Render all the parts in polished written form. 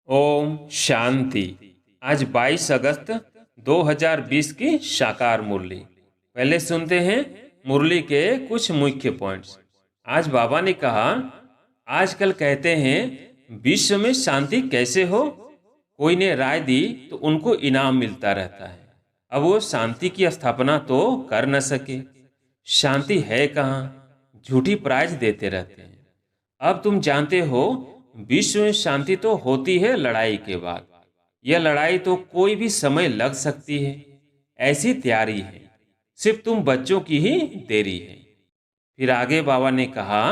ओम शांति। आज 22 अगस्त 2020 की साकार मुरली। पहले सुनते हैं मुरली के कुछ मुख्य पॉइंट्स। आज बाबा ने कहा, आजकल कहते हैं विश्व में शांति कैसे हो। कोई ने राय दी तो उनको इनाम मिलता रहता है। अब वो शांति की स्थापना तो कर न सके। शांति है कहाँ, झूठी प्राइज देते रहते हैं। अब तुम जानते हो विश्व में शांति तो होती है लड़ाई के बाद। यह लड़ाई तो कोई भी समय लग सकती है, ऐसी तैयारी है। सिर्फ तुम बच्चों की ही देरी है। फिर आगे बाबा ने कहा,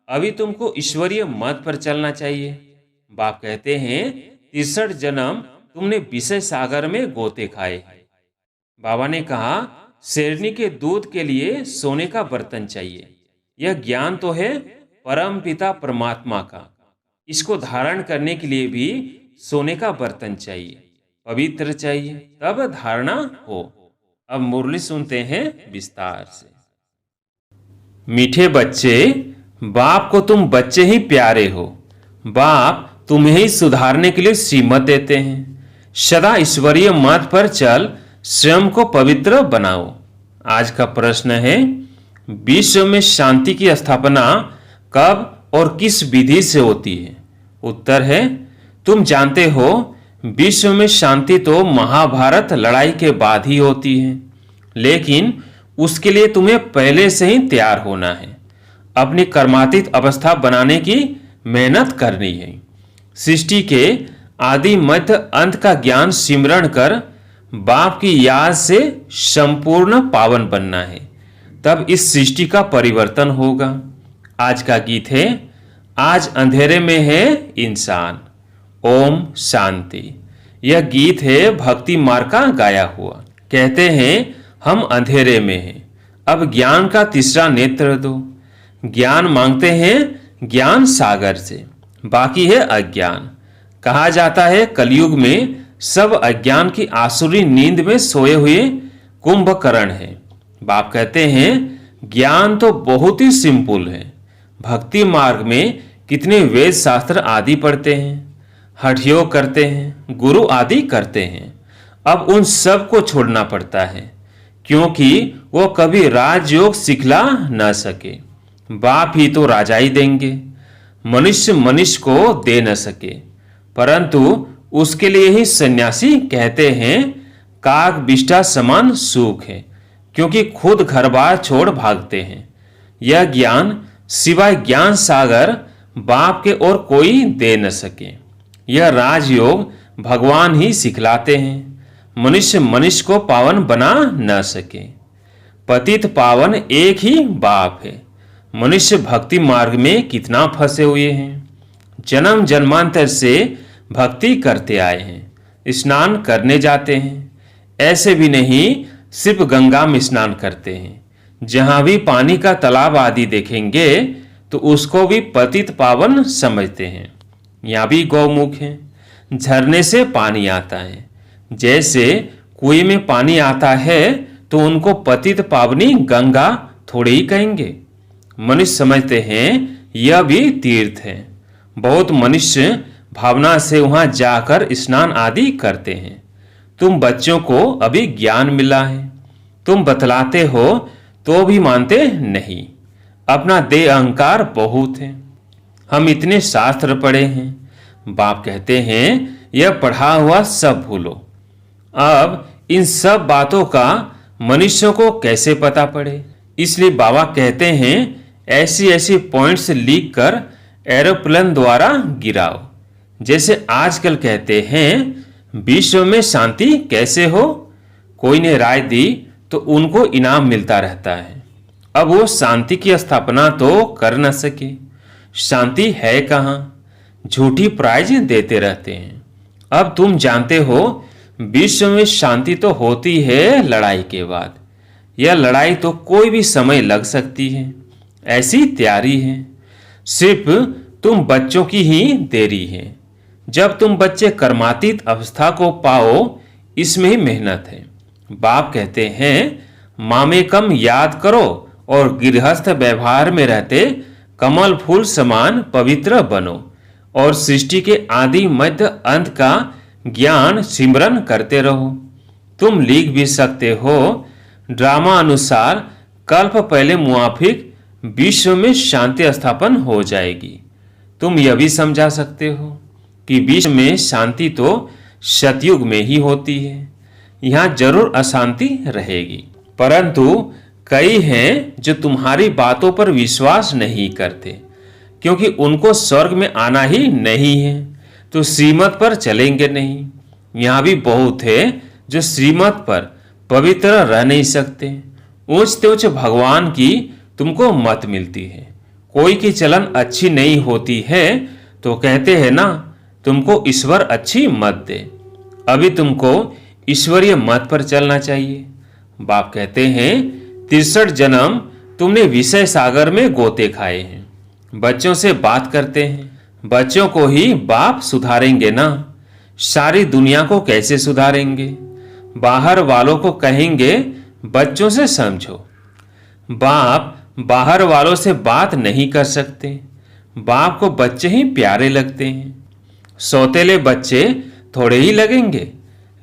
अभी तुमको ईश्वरीय मत पर चलना चाहिए। बाप कहते हैं 63 जन्म तुमने विषय सागर में गोते खाए हैं। बाबा ने कहा, शेरनी के दूध के लिए सोने का बर्तन चाहिए। यह ज्ञान तो है परम पिता परमात्मा का। इसको धारण करने के लिए भी सोने का बर्तन चाहिए, पवित्र चाहिए, तब धारणा हो। अब मुरली सुनते हैं विस्तार से। मीठे बच्चे, बाप को तुम बच्चे ही प्यारे हो। बाप तुम्हें ही सुधारने के लिए श्रीमत देते हैं। सदा ईश्वरीय मत पर चल, स्वयं को पवित्र बनाओ। आज का प्रश्न है, विश्व में शांति की स्थापना कब और किस विधि से होती है। उत्तर है, तुम जानते हो विश्व में शांति तो महाभारत लड़ाई के बाद ही होती है, लेकिन उसके लिए तुम्हें पहले से ही तैयार होना है। अपनी कर्मातीत अवस्था बनाने की मेहनत करनी है। सृष्टि के आदि मध्य अंत का ज्ञान सिमरण कर बाप की याद से संपूर्ण पावन बनना है, तब इस सृष्टि का परिवर्तन होगा। आज का गीत है, आज अंधेरे में है इंसान। ओम शांति। यह गीत है भक्ति मार्ग का गाया हुआ। कहते हैं हम अंधेरे में हैं, अब ज्ञान का तीसरा नेत्र दो। ज्ञान मांगते हैं ज्ञान सागर से, बाकी है अज्ञान। कहा जाता है कलयुग में सब अज्ञान की आसुरी नींद में सोए हुए कुंभकर्ण है। बाप कहते हैं ज्ञान तो बहुत ही सिंपल है। भक्ति मार्ग में कितने वेद शास्त्र आदि पढ़ते हैं, हठ योग करते हैं, गुरु आदि करते हैं। अब उन सब को छोड़ना पड़ता है, क्योंकि वो कभी राजयोग सिखला न सके। बाप ही तो राजाई देंगे, मनुष्य को दे न सके। परंतु उसके लिए ही सन्यासी कहते हैं काग बिष्ठा समान सुख है, क्योंकि खुद घर बार छोड़ भागते हैं। यह ज्ञान सिवाय ज्ञान सागर बाप के और कोई दे न सके। यह राजयोग भगवान ही सिखलाते हैं, मनुष्य को पावन बना न सके। पतित पावन एक ही बाप है। मनुष्य भक्ति मार्ग में कितना फंसे हुए हैं। जन्म जन्मांतर से भक्ति करते आए हैं, स्नान करने जाते हैं। ऐसे भी नहीं सिर्फ गंगा में स्नान करते हैं। जहां भी पानी का तालाब आदि देखेंगे तो उसको भी पतित पावन समझते हैं। यहाँ भी गौमुख है, झरने से पानी आता है। जैसे कुएं में पानी आता है तो उनको पतित पावनी गंगा थोड़े ही कहेंगे। मनुष्य समझते हैं यह भी तीर्थ है। बहुत मनुष्य भावना से वहां जाकर स्नान आदि करते हैं। तुम बच्चों को अभी ज्ञान मिला है, तुम बतलाते हो तो भी मानते नहीं। अपना दे अहंकार बहुत है। हम इतने शास्त्र पढ़े हैं। बाप कहते हैं यह पढ़ा हुआ सब भूलो। अब इन सब बातों का मनुष्यों को कैसे पता पड़े। इसलिए बाबा कहते हैं ऐसी ऐसी पॉइंट्स लिख कर एरोप्लेन द्वारा गिराओ। जैसे आजकल कहते हैं विश्व में शांति कैसे हो। कोई ने राय दी तो उनको इनाम मिलता रहता है। अब वो शांति की स्थापना तो कर न सके। शांति है कहाँ, झूठी प्राइज देते रहते हैं। अब तुम जानते हो विश्व में शांति तो होती है लड़ाई के बाद। यह लड़ाई तो कोई भी समय लग सकती है, ऐसी तैयारी है। सिर्फ तुम बच्चों की ही देरी है। जब तुम बच्चे कर्मातीत अवस्था को पाओ, इसमें ही मेहनत है। बाप कहते हैं मामे कम याद करो और गृहस्थ व्यवहार में रहते कमल फूल समान पवित्र बनो। और सृष्टि के आदि मध्य अंत का ज्ञान सिमरन करते रहो। तुम लिख भी सकते हो, ड्रामा अनुसार कल्प पहले मुआफिक विश्व में शांति स्थापन हो जाएगी। तुम यह भी समझा सकते हो कि विश्व में शांति तो सतयुग में ही होती है, यहाँ जरूर अशांति रहेगी। परंतु कई हैं जो तुम्हारी बातों पर विश्वास नहीं करते, क्योंकि उनको स्वर्ग में आना ही नहीं है, तो श्रीमत पर चलेंगे नहीं। यहाँ भी बहुत है जो श्रीमत पर पवित्र रह नहीं सकते। ऊंच ऊंच भगवान की तुमको मत मिलती है। कोई की चलन अच्छी नहीं होती है तो कहते हैं ना, तुमको ईश्वर अच्छी मत दे, अभी तुमको ईश्वरीय मत पर चलना चाहिए। बाप कहते हैं 63 जन्म तुमने विषय सागर में गोते खाए हैं। बच्चों से बात करते हैं, बच्चों को ही बाप सुधारेंगे ना, सारी दुनिया को कैसे सुधारेंगे? बाहर वालों को कहेंगे बच्चों से समझो। बाप बाहर वालों से बात नहीं कर सकते। बाप को बच्चे ही प्यारे लगते हैं। सौतेले बच्चे थोड़े ही लगेंगे।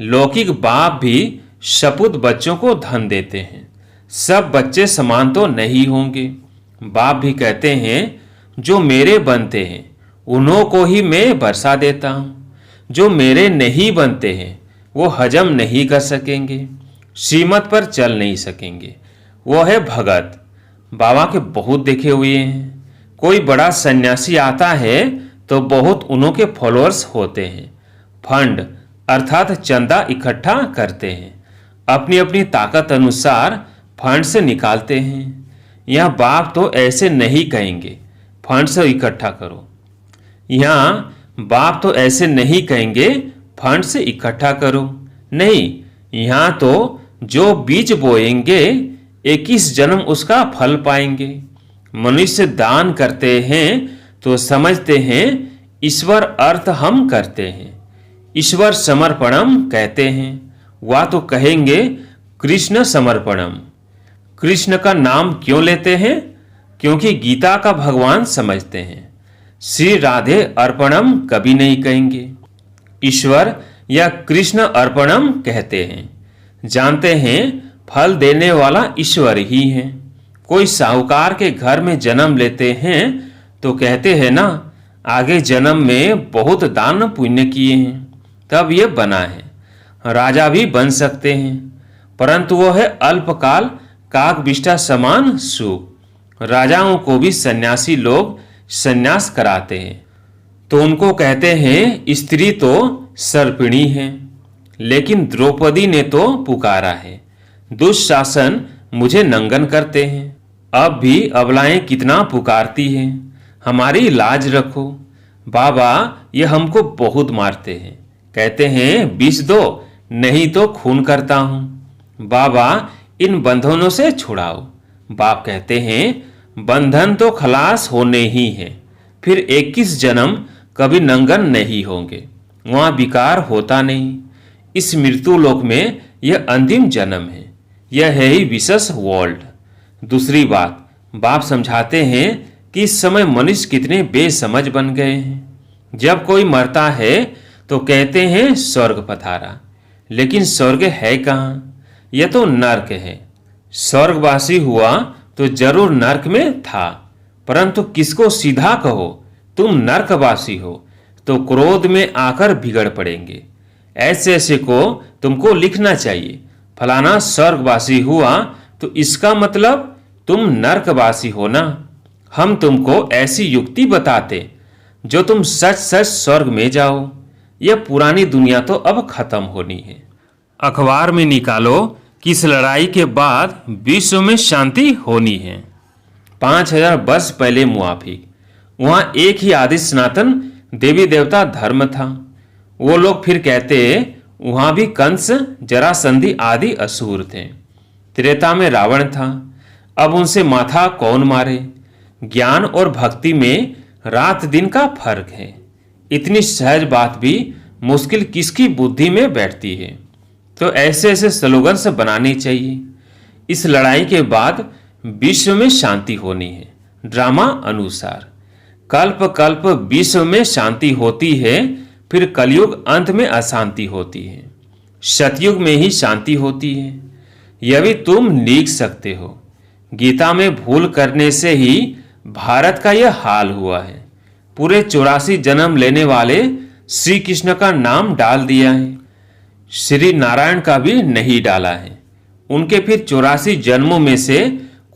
लौकिक बाप भी सपूत बच्चों को धन देते हैं। सब बच्चे समान तो नहीं होंगे। बाप भी कहते हैं जो मेरे बनते हैं उन्हों को ही मैं बरसा देता हूँ। जो मेरे नहीं बनते हैं वो हजम नहीं कर सकेंगे, श्रीमत पर चल नहीं सकेंगे। वो है भगत। बाबा के बहुत देखे हुए हैं। कोई बड़ा सन्यासी आता है तो बहुत उन्हों के फॉलोअर्स होते हैं। फंड अर्थात चंदा इकट्ठा करते हैं, अपनी अपनी ताकत अनुसार फंड से निकालते हैं। यह बाप तो ऐसे नहीं कहेंगे फंड से इकट्ठा करो। यहाँ बाप तो ऐसे नहीं कहेंगे फंड से इकट्ठा करो। नहीं, यहाँ तो जो बीज बोएंगे 21 जन्म उसका फल पाएंगे। मनुष्य दान करते हैं तो समझते हैं ईश्वर अर्थ हम करते हैं। ईश्वर समर्पणम कहते हैं, वह तो कहेंगे कृष्ण समर्पणम। कृष्ण का नाम क्यों लेते हैं? क्योंकि गीता का भगवान समझते हैं। श्री राधे अर्पणम कभी नहीं कहेंगे। ईश्वर या कृष्ण अर्पणम कहते हैं। जानते हैं फल देने वाला ईश्वर ही है। कोई साहूकार के घर में जन्म लेते हैं तो कहते हैं ना, आगे जन्म में बहुत दान पुण्य किए हैं तब ये बना है। राजा भी बन सकते हैं, परंतु वो है अल्पकाल काक बिष्टा समान सुख। राजाओं को भी सन्यासी लोग सन्यास कराते हैं तो उनको कहते हैं स्त्री तो सर्पिणी है। लेकिन द्रौपदी ने तो पुकारा है, दुशासन मुझे नंगन करते हैं। अब भी अबलाएं कितना पुकारती हैं, हमारी लाज रखो। बाबा ये हमको बहुत मारते हैं, कहते हैं विष दो नहीं तो खून करता हूँ। बाबा इन बंधनों से छुड़ाओ। बाप कहते हैं बंधन तो खलास होने ही हैं, फिर 21 जन्म कभी नंगन नहीं होंगे, वहाँ विकार होता नहीं। इस मृत्यु लोक में यह अंतिम जन्म है, यह है ही विशेष वर्ल्ड। दूसरी बात, बाप समझाते हैं कि इस समय मनुष्य कितने बेसमझ बन गए हैं। जब कोई मरता है तो कहते हैं स्वर्ग पधारा, लेकिन स्वर्ग है कहाँ? यह तो नर्क है। स्वर्गवासी हुआ तो जरूर नर्क में था, परंतु किसको सीधा कहो तुम नर्कवासी हो तो क्रोध में आकर बिगड़ पड़ेंगे। ऐसे ऐसे को तुमको लिखना चाहिए, फलाना स्वर्गवासी हुआ तो इसका मतलब तुम नर्कवासी हो ना। हम तुमको ऐसी युक्ति बताते जो तुम सच सच स्वर्ग में जाओ। यह पुरानी दुनिया तो अब खत्म होनी है। अखबार में निकालो कि इस लड़ाई के बाद विश्व में शांति होनी है। 5000 वर्ष पहले मुआफिक वहां एक ही आदि सनातन देवी देवता धर्म था। वो लोग फिर कहते वहां भी कंस जरासंधि आदि असुर थे। त्रेता में रावण था, अब उनसे माथा कौन मारे? ज्ञान और भक्ति में रात दिन का फर्क है। इतनी सहज बात भी मुश्किल किसकी बुद्धि में बैठती है? तो ऐसे ऐसे स्लोगन्स बनाने चाहिए। इस लड़ाई के बाद विश्व में शांति होनी है ड्रामा अनुसार। कल्प कल्प विश्व में शांति होती है, फिर कलयुग अंत में अशांति होती है। सतयुग में ही शांति होती है, यह भी तुम लिख सकते हो। गीता में भूल करने से ही भारत का यह हाल हुआ है। पूरे 84 जन्म लेने वाले श्री कृष्ण का नाम डाल दिया है, श्री नारायण का भी नहीं डाला है। उनके फिर 84 जन्मों में से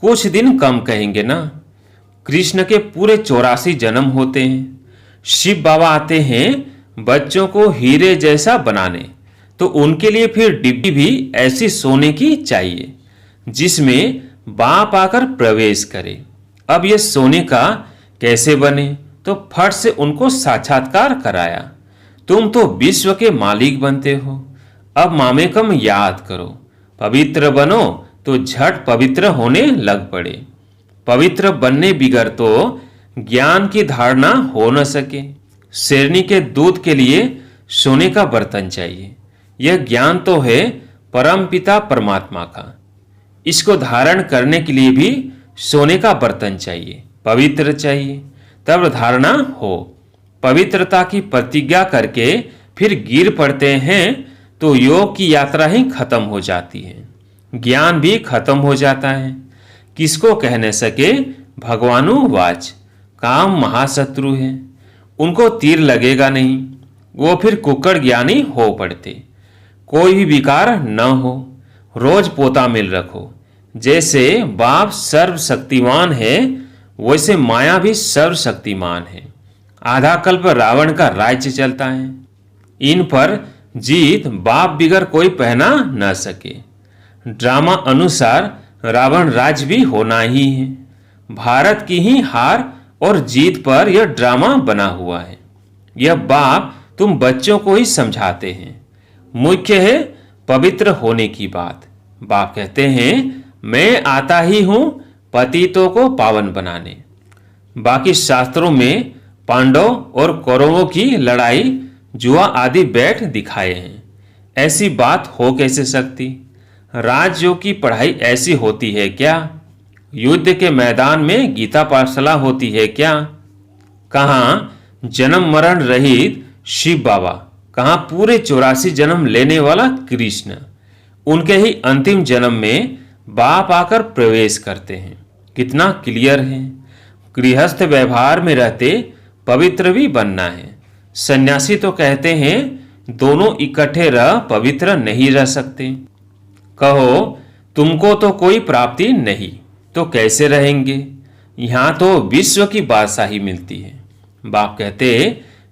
कुछ दिन कम कहेंगे ना। कृष्ण के पूरे 84 जन्म होते हैं। शिव बाबा आते हैं बच्चों को हीरे जैसा बनाने, तो उनके लिए फिर डिब्बी भी ऐसी सोने की चाहिए जिसमें बाप आकर प्रवेश करे। अब यह सोने का कैसे बने, तो फट से उनको साक्षात्कार कराया। तुम तो विश्व के मालिक बनते हो, अब मामेकम याद करो। पवित्र बनो तो झट पवित्र होने लग पड़े। पवित्र बनने बिगर तो ज्ञान की धारणा हो न सके। शेरनी के दूध के लिए सोने का बर्तन चाहिए। यह ज्ञान तो है परम पिता परमात्मा का। इसको धारण करने के लिए भी सोने का बर्तन चाहिए, पवित्र चाहिए, तब धारणा हो। पवित्रता की प्रतिज्ञा करके फिर गिर पड़ते हैं तो योग की यात्रा ही खत्म हो जाती है, ज्ञान भी खत्म हो जाता है। किसको कह न सके भगवानुवाच, काम महाशत्रु है, उनको तीर लगेगा नहीं, वो फिर कुक्कड़ ज्ञानी हो पड़ते। कोई भी विकार न हो, रोज पोता मिल रखो। जैसे बाप सर्वशक्तिमान है, वैसे माया भी सर्वशक्तिमान है। आधा कल्प रावण का राज्य चलता है, इन पर जीत बाप बिगर कोई पहना न सके। ड्रामा अनुसार रावण राज्य भी होना ही है। भारत की ही हार और जीत पर यह ड्रामा बना हुआ है। यह बाप तुम बच्चों को ही समझाते हैं। मुख्य है पवित्र होने की बात। बाप कहते हैं मैं आता ही हूं पतितों को पावन बनाने। बाकी शास्त्रों में पांडव और कौरवों की लड़ाई जुआ आदि बैठ दिखाए हैं। ऐसी बात हो कैसे सकती? राजयोग की पढ़ाई ऐसी होती है क्या? युद्ध के मैदान में गीता पाठशाला होती है क्या? कहाँ जन्म मरण रहित शिव बाबा, कहाँ पूरे 84 जन्म लेने वाला कृष्ण। उनके ही अंतिम जन्म में बाप आकर प्रवेश करते हैं। कितना क्लियर है। गृहस्थ व्यवहार में रहते पवित्र भी बनना है। सन्यासी तो कहते हैं दोनों इकट्ठे रह पवित्र नहीं रह सकते। कहो तुमको तो कोई प्राप्ति नहीं, तो कैसे रहेंगे? यहां तो विश्व की बादशाही मिलती है। बाप कहते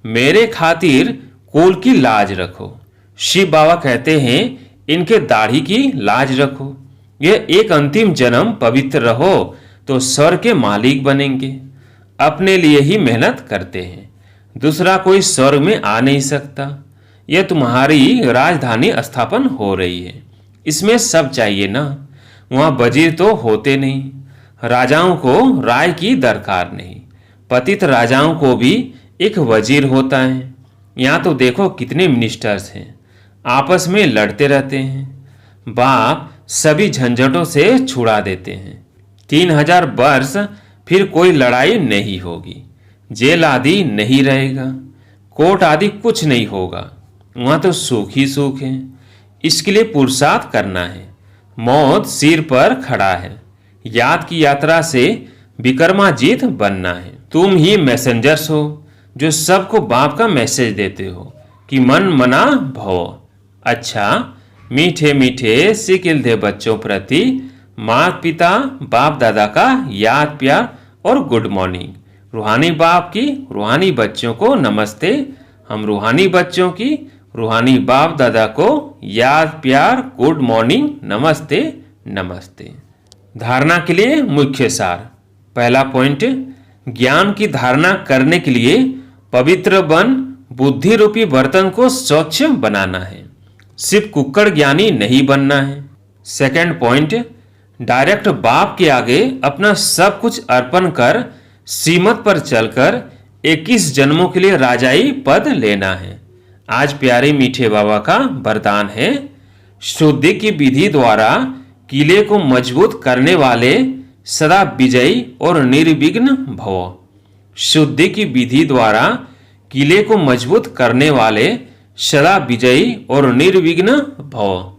मेरे खातिर कुल की लाज रखो। शिव बाबा कहते हैं इनके दाढ़ी की लाज रखो। यह एक अंतिम जन्म पवित्र रहो तो स्वर्ग के मालिक बनेंगे। अपने लिए ही मेहनत करते हैं, दूसरा कोई स्वर्ग में आ नहीं सकता। यह तुम्हारी राजधानी स्थापन हो रही है, इसमें सब चाहिए ना। वहां वजीर तो होते नहीं, राजाओं को राय की दरकार नहीं। पतित राजाओं को भी एक वजीर होता है। यहाँ तो देखो कितने मिनिस्टर्स हैं, आपस में लड़ते रहते हैं। बाप सभी झंझटों से छुड़ा देते हैं। 3000 वर्ष फिर कोई लड़ाई नहीं होगी, जेल आदि नहीं रहेगा, कोर्ट आदि कुछ नहीं होगा। वहां तो सुख ही सुख है। इसके लिए पुरुषार्थ करना है। मौत सिर पर खड़ा है। याद की यात्रा से विक्रमाजीत बनना है। तुम ही मैसेंजर्स हो जो सबको बाप का मैसेज देते हो कि मन मना भव। अच्छा, मीठे मीठे सिकिल दे बच्चों प्रति माता पिता बाप दादा का याद प्यार और गुड मॉर्निंग। रूहानी बाप की रूहानी बच्चों को नमस्ते। हम रूहानी बच्चों की रूहानी बाप दादा को याद प्यार गुड मॉर्निंग नमस्ते नमस्ते। धारणा के लिए मुख्य सार। पहला पॉइंट, ज्ञान की धारणा करने के लिए पवित्र बन बुद्धि रूपी बर्तन को स्वच्छ बनाना है, सिर्फ कुक्कड़ ज्ञानी नहीं बनना है। सेकंड पॉइंट, डायरेक्ट बाप के आगे अपना सब कुछ अर्पण कर श्रीमत पर चलकर 21 जन्मों के लिए राजाई पद लेना है। आज प्यारे मीठे बाबा का वरदान है, शुद्धि की विधि द्वारा किले को मजबूत करने वाले सदा विजयी और निर्विघ्न भव। शुद्धि की विधि द्वारा किले को मजबूत करने वाले सदा विजयी और निर्विघ्न भव।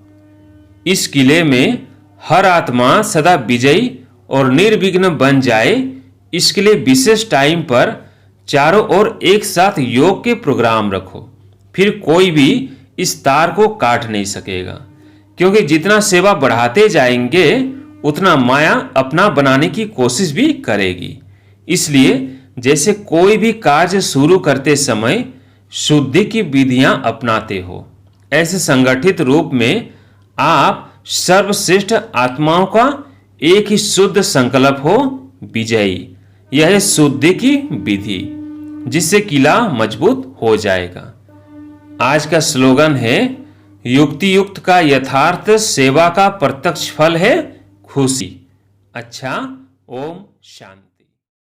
इस किले में हर आत्मा सदा विजयी और निर्विघ्न बन जाए, इसके लिए विशेष टाइम पर चारों ओर एक साथ योग के प्रोग्राम रखो। फिर कोई भी इस तार को काट नहीं सकेगा, क्योंकि जितना सेवा बढ़ाते जाएंगे उतना माया अपना बनाने की कोशिश भी करेगी। इसलिए जैसे कोई भी कार्य शुरू करते समय शुद्धि की विधियां अपनाते हो, ऐसे संगठित रूप में आप सर्वश्रेष्ठ आत्माओं का एक ही शुद्ध संकल्प हो, विजयी। यह है शुद्धि की विधि, जिससे किला मजबूत हो जाएगा। आज का स्लोगन है, युक्ति युक्त का यथार्थ सेवा का प्रत्यक्ष फल है खुशी। अच्छा, ओम शांति।